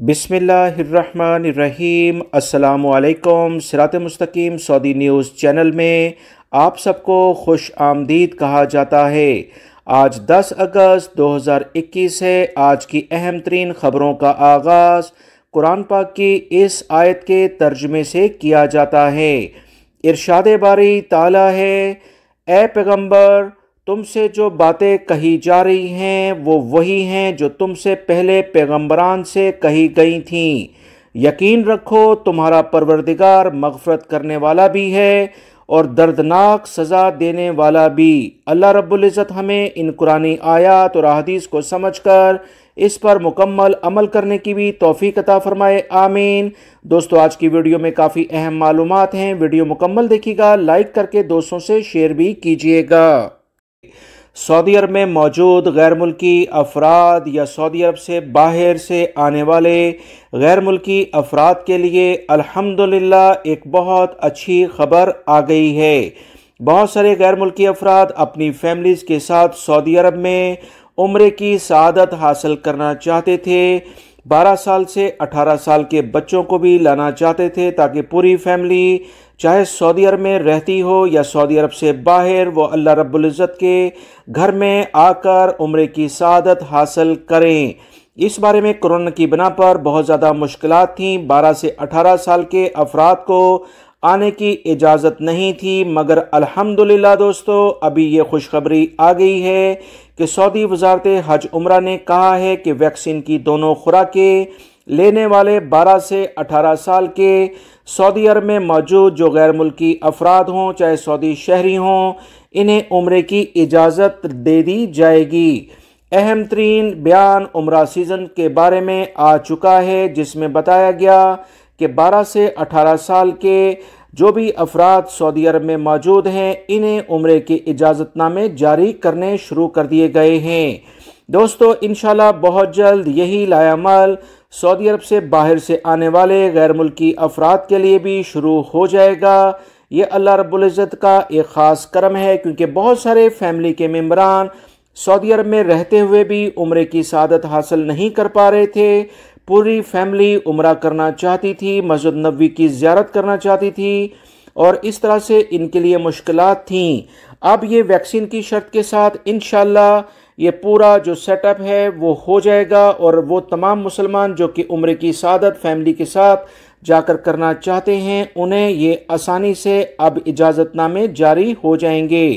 بسم اللہ الرحمن الرحیم۔ السلام علیکم۔ sirat.e.mustaqem سعودی نیوز چینل میں آپ سب کو خوش آمدید کہا جاتا ہے۔ آج 10 اگست 2021 ہے۔ آج کی اہم ترین خبروں کا آغاز قرآن پاک کی اس آیت کے ترجمے سے کیا جاتا ہے۔ ارشاد باری تعالی ہے، اے پیغمبر، تم سے جو باتیں کہی جا رہی ہیں وہ وہی ہیں جو تم سے پہلے پیغمبران سے کہی گئی تھیں۔ یقین رکھو تمہارا پروردگار مغفرت کرنے والا بھی ہے اور دردناک سزا دینے والا بھی۔ اللہ رب العزت ہمیں ان قرآنی آیات اور احادیث کو سمجھ کر اس پر مکمل عمل کرنے کی بھی توفیق عطا فرمائے، آمین۔ دوستو، آج کی ویڈیو میں کافی اہم معلومات ہیں، ویڈیو مکمل دیکھیے گا، لائک کر کے دوستوں سے شیئر بھی کیجیے گا۔ سعودی عرب میں موجود غیر ملکی افراد یا سعودی عرب سے باہر سے آنے والے غیر ملکی افراد کے لیے الحمدللہ ایک بہت اچھی خبر آ گئی ہے۔ بہت سارے غیر ملکی افراد اپنی فیملیز کے ساتھ سعودی عرب میں عمرے کی سعادت حاصل کرنا چاہتے تھے۔ 12 سال سے 18 سال کے بچوں کو بھی لانا چاہتے تھے تاکہ پوری فیملی چاہے سعودی عرب میں رہتی ہو یا سعودی عرب سے باہر، وہ اللہ رب العزت کے گھر میں آ کر عمرے کی سعادت حاصل کریں۔ اس بارے میں کورونا کی بنا پر بہت زیادہ مشکلات تھیں۔ 12 سے 18 سال کے افراد کو آنے کی اجازت نہیں تھی، مگر الحمدللہ دوستو ابھی یہ خوشخبری آ گئی ہے کہ سعودی وزارت حج عمرہ نے کہا ہے کہ ویکسین کی دونوں خوراکیں لینے والے 12 سے 18 سال کے سعودی عرب میں موجود جو غیر ملکی افراد ہوں، چاہے سعودی شہری ہوں، انہیں عمرے کی اجازت دے دی جائے گی۔ اہم ترین بیان عمرہ سیزن کے بارے میں آ چکا ہے، جس میں بتایا گیا کہ 12 سے 18 سال کے جو بھی افراد سعودی عرب میں موجود ہیں، انہیں عمرے کے اجازت نامے جاری کرنے شروع کر دیے گئے ہیں۔ دوستو، انشاءاللہ بہت جلد یہی لائحہ سعودی عرب سے باہر سے آنے والے غیر ملکی افراد کے لیے بھی شروع ہو جائے گا۔ یہ اللہ رب العزت کا ایک خاص کرم ہے، کیونکہ بہت سارے فیملی کے ممبران سعودی عرب میں رہتے ہوئے بھی عمرے کی سعادت حاصل نہیں کر پا رہے تھے۔ پوری فیملی عمرہ کرنا چاہتی تھی، مسجد نبوی کی زیارت کرنا چاہتی تھی، اور اس طرح سے ان کے لیے مشکلات تھیں۔ اب یہ ویکسین کی شرط کے ساتھ انشاءاللہ یہ پورا جو سیٹ اپ ہے وہ ہو جائے گا، اور وہ تمام مسلمان جو کہ عمرے کی سعادت فیملی کے ساتھ جا کر کرنا چاہتے ہیں، انہیں یہ آسانی سے اب اجازت نامے جاری ہو جائیں گے۔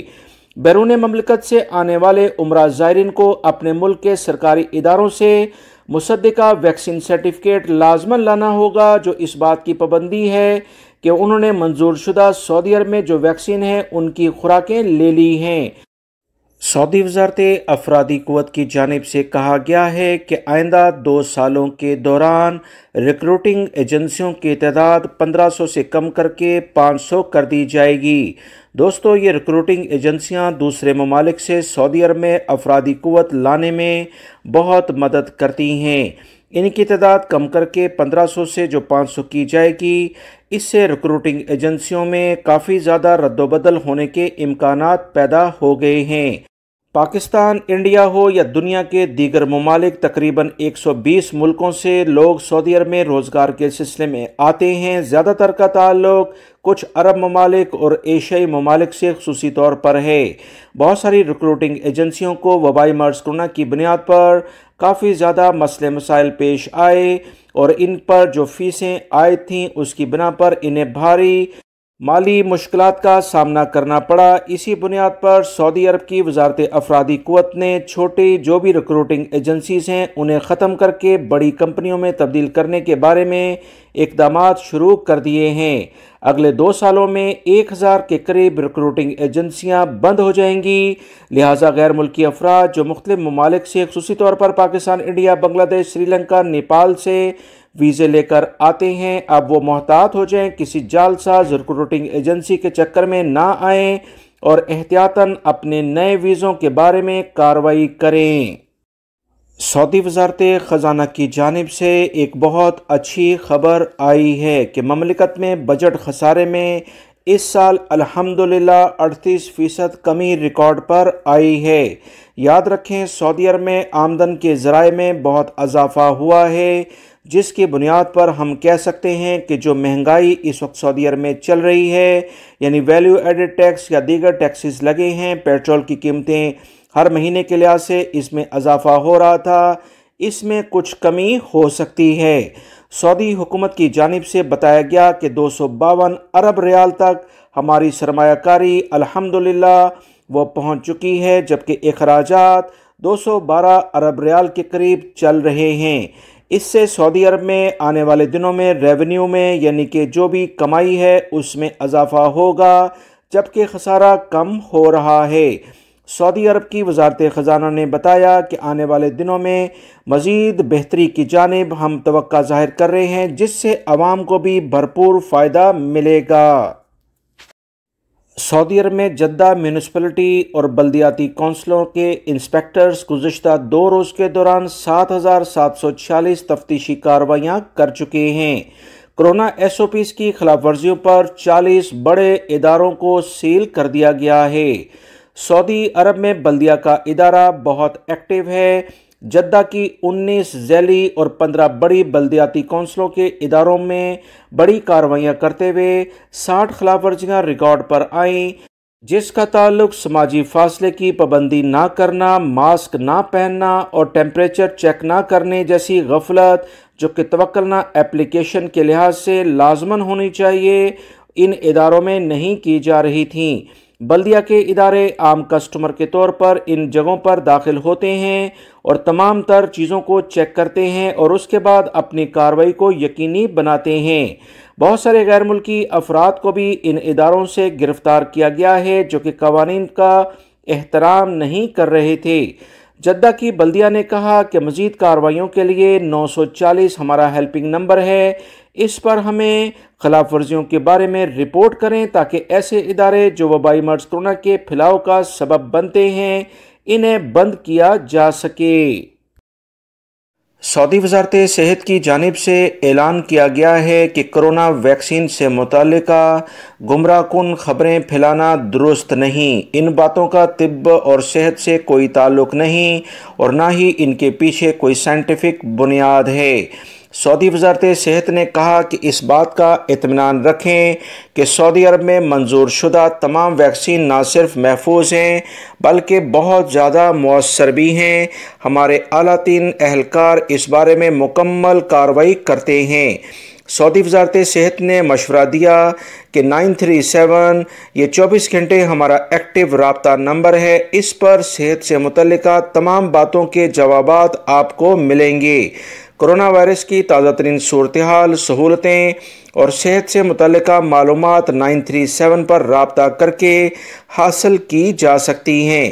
بیرون مملکت سے آنے والے عمرہ زائرین کو اپنے ملک کے سرکاری اداروں سے مصدقہ ویکسین سرٹیفکیٹ لازماً لانا ہوگا، جو اس بات کی پابندی ہے کہ انہوں نے منظور شدہ سعودی عرب میں جو ویکسین ہے ان کی خوراکیں لے لی ہیں۔ سعودی وزارت افرادی قوت کی جانب سے کہا گیا ہے کہ آئندہ 2 سالوں کے دوران ریکروٹنگ ایجنسیوں کی تعداد 1500 سے کم کر کے 500 کر دی جائے گی۔ دوستو، یہ ریکروٹنگ ایجنسیاں دوسرے ممالک سے سعودی عرب میں افرادی قوت لانے میں بہت مدد کرتی ہیں۔ ان کی تعداد کم کر کے 1500 سے جو 500 کی جائے گی، اس سے ریکروٹنگ ایجنسیوں میں کافی زیادہ رد و بدل ہونے کے امکانات پیدا ہو گئے ہیں۔ پاکستان، انڈیا ہو یا دنیا کے دیگر ممالک، تقریباً 120 ملکوں سے لوگ سعودی عرب میں روزگار کے سلسلے میں آتے ہیں۔ زیادہ تر کا تعلق کچھ عرب ممالک اور ایشیائی ممالک سے خصوصی طور پر ہے۔ بہت ساری ریکروٹنگ ایجنسیوں کو وبائی مرض کورونا کی بنیاد پر کافی زیادہ مسئلے مسائل پیش آئے، اور ان پر جو فیسیں عائد تھیں اس کی بنا پر انہیں بھاری مالی مشکلات کا سامنا کرنا پڑا۔ اسی بنیاد پر سعودی عرب کی وزارت افرادی قوت نے چھوٹی جو بھی ریکروٹنگ ایجنسیز ہیں انہیں ختم کر کے بڑی کمپنیوں میں تبدیل کرنے کے بارے میں اقدامات شروع کر دیے ہیں۔ اگلے 2 سالوں میں 1000 کے قریب ریکروٹنگ ایجنسیاں بند ہو جائیں گی، لہٰذا غیر ملکی افراد جو مختلف ممالک سے خصوصی طور پر پاکستان، انڈیا، بنگلہ دیش، سری لنکا، نیپال سے ویزے لے کر آتے ہیں، اب وہ محتاط ہو جائیں، کسی جعل ساز ریکروٹنگ ایجنسی کے چکر میں نہ آئیں، اور احتیاطاً اپنے نئے ویزوں کے بارے میں کارروائی کریں۔ سعودی وزارت خزانہ کی جانب سے ایک بہت اچھی خبر آئی ہے کہ مملکت میں بجٹ خسارے میں اس سال الحمدللہ 38% کمی ریکارڈ پر آئی ہے۔ یاد رکھیں، سعودی عرب میں آمدن کے ذرائع میں بہت اضافہ ہوا ہے، جس کی بنیاد پر ہم کہہ سکتے ہیں کہ جو مہنگائی اس وقت سعودی عرب میں چل رہی ہے، یعنی ویلیو ایڈڈ ٹیکس یا دیگر ٹیکسز لگے ہیں، پیٹرول کی قیمتیں ہر مہینے کے لحاظ سے اس میں اضافہ ہو رہا تھا، اس میں کچھ کمی ہو سکتی ہے۔ سعودی حکومت کی جانب سے بتایا گیا کہ 252 ارب ریال تک ہماری سرمایہ کاری الحمدللہ وہ پہنچ چکی ہے، جبکہ اخراجات 212 ارب ریال کے قریب چل رہے ہیں۔ اس سے سعودی عرب میں آنے والے دنوں میں ریونیو میں یعنی کہ جو بھی کمائی ہے اس میں اضافہ ہوگا، جبکہ خسارہ کم ہو رہا ہے۔ سعودی عرب کی وزارت خزانہ نے بتایا کہ آنے والے دنوں میں مزید بہتری کی جانب ہم توقع ظاہر کر رہے ہیں، جس سے عوام کو بھی بھرپور فائدہ ملے گا۔ سعودی عرب میں جدہ میونسپلٹی اور بلدیاتی کونسلوں کے انسپیکٹرز گزشتہ 2 روز کے دوران 7,746 تفتیشی کارروائیاں کر چکے ہیں۔ کرونا ایس او پیز کی خلاف ورزیوں پر 40 بڑے اداروں کو سیل کر دیا گیا ہے۔ سعودی عرب میں بلدیہ کا ادارہ بہت ایکٹیو ہے۔ جدہ کی 19 ذیلی اور 15 بڑی بلدیاتی کونسلوں کے اداروں میں بڑی کارروائیاں کرتے ہوئے 60 خلاف ورزیاں ریکارڈ پر آئیں، جس کا تعلق سماجی فاصلے کی پابندی نہ کرنا، ماسک نہ پہننا اور ٹیمپریچر چیک نہ کرنے جیسی غفلت جو کہ توکلنا اپلیکیشن کے لحاظ سے لازماً ہونی چاہیے، ان اداروں میں نہیں کی جا رہی تھیں۔ بلدیہ کے ادارے عام کسٹمر کے طور پر ان جگہوں پر داخل ہوتے ہیں اور تمام تر چیزوں کو چیک کرتے ہیں اور اس کے بعد اپنی کارروائی کو یقینی بناتے ہیں۔ بہت سارے غیر ملکی افراد کو بھی ان اداروں سے گرفتار کیا گیا ہے جو کہ قوانین کا احترام نہیں کر رہے تھے۔ جدہ کی بلدیہ نے کہا کہ مزید کارروائیوں کے لیے 940 ہمارا ہیلپنگ نمبر ہے، اس پر ہمیں خلاف ورزیوں کے بارے میں رپورٹ کریں تاکہ ایسے ادارے جو وبائی مرض کرونا کے پھیلاؤ کا سبب بنتے ہیں انہیں بند کیا جا سکے۔ سعودی وزارت صحت کی جانب سے اعلان کیا گیا ہے کہ کرونا ویکسین سے متعلقہ گمراہ کن خبریں پھیلانا درست نہیں۔ ان باتوں کا طب اور صحت سے کوئی تعلق نہیں اور نہ ہی ان کے پیچھے کوئی سائنٹیفک بنیاد ہے۔ سعودی وزارت صحت نے کہا کہ اس بات کا اطمینان رکھیں کہ سعودی عرب میں منظور شدہ تمام ویکسین نہ صرف محفوظ ہیں بلکہ بہت زیادہ مؤثر بھی ہیں۔ ہمارے اعلیٰ ترین اہلکار اس بارے میں مکمل کارروائی کرتے ہیں۔ سعودی وزارت صحت نے مشورہ دیا کہ 937 یہ 24 گھنٹے ہمارا ایکٹیو رابطہ نمبر ہے، اس پر صحت سے متعلقہ تمام باتوں کے جوابات آپ کو ملیں گے۔ کرونا وائرس کی تازہ ترین صورتحال، سہولتیں اور صحت سے متعلقہ معلومات 937 پر رابطہ کر کے حاصل کی جا سکتی ہیں۔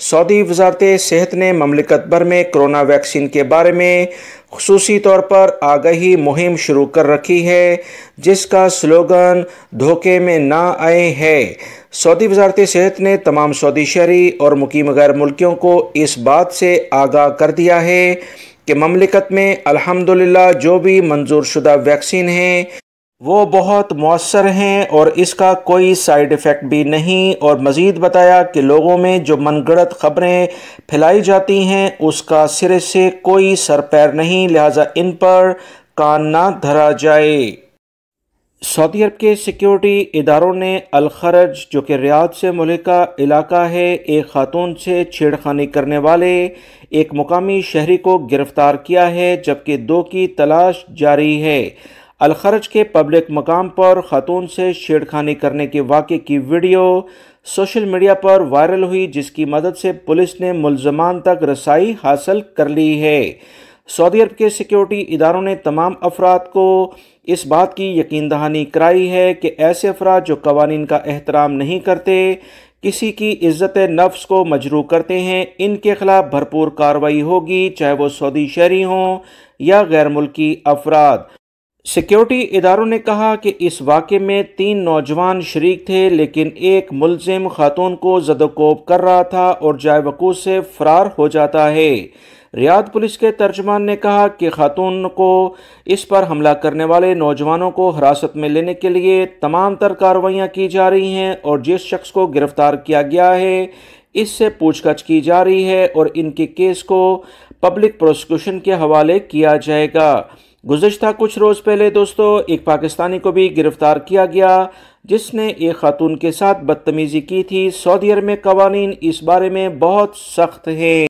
سعودی وزارت صحت نے مملکت بھر میں کرونا ویکسین کے بارے میں خصوصی طور پر آگہی مہم شروع کر رکھی ہے، جس کا سلوگن دھوکے میں نہ آئے ہے۔ سعودی وزارت صحت نے تمام سعودی شہری اور مقیم غیر ملکیوں کو اس بات سے آگاہ کر دیا ہے کہ مملکت میں الحمدللہ جو بھی منظور شدہ ویکسین ہیں وہ بہت مؤثر ہیں اور اس کا کوئی سائیڈ ایفیکٹ بھی نہیں، اور مزید بتایا کہ لوگوں میں جو من گھڑت خبریں پھیلائی جاتی ہیں اس کا سرے سے کوئی سر پیر نہیں، لہٰذا ان پر کان نہ دھرا جائے۔ سعودی عرب کے سیکیورٹی اداروں نے الخرج جو کہ ریاض سے ملحقہ علاقہ ہے، ایک خاتون سے چھیڑخانی کرنے والے ایک مقامی شہری کو گرفتار کیا ہے، جبکہ 2 کی تلاش جاری ہے۔ الخرج کے پبلک مقام پر خاتون سے چھیڑخانی کرنے کے واقعے کی ویڈیو سوشل میڈیا پر وائرل ہوئی، جس کی مدد سے پولیس نے ملزمان تک رسائی حاصل کر لی ہے۔ سعودی عرب کے سیکیورٹی اداروں نے تمام افراد کو اس بات کی یقین دہانی کرائی ہے کہ ایسے افراد جو قوانین کا احترام نہیں کرتے، کسی کی عزت نفس کو مجروح کرتے ہیں، ان کے خلاف بھرپور کارروائی ہوگی، چاہے وہ سعودی شہری ہوں یا غیر ملکی افراد۔ سیکیورٹی اداروں نے کہا کہ اس واقعے میں 3 نوجوان شریک تھے، لیکن ایک ملزم خاتون کو زد و کوب کر رہا تھا اور جائے وقوع سے فرار ہو جاتا ہے۔ ریاض پولیس کے ترجمان نے کہا کہ خاتون کو اس پر حملہ کرنے والے نوجوانوں کو حراست میں لینے کے لیے تمام تر کارروائیاں کی جا رہی ہیں اور جس شخص کو گرفتار کیا گیا ہے اس سے پوچھ گچھ کی جا رہی ہے اور ان کے کیس کو پبلک پروسیکیوشن کے حوالے کیا جائے گا۔ گزشتہ کچھ روز پہلے دوستو ایک پاکستانی کو بھی گرفتار کیا گیا جس نے ایک خاتون کے ساتھ بدتمیزی کی تھی۔ سعودی عرب میں قوانین اس بارے میں بہت سخت ہیں۔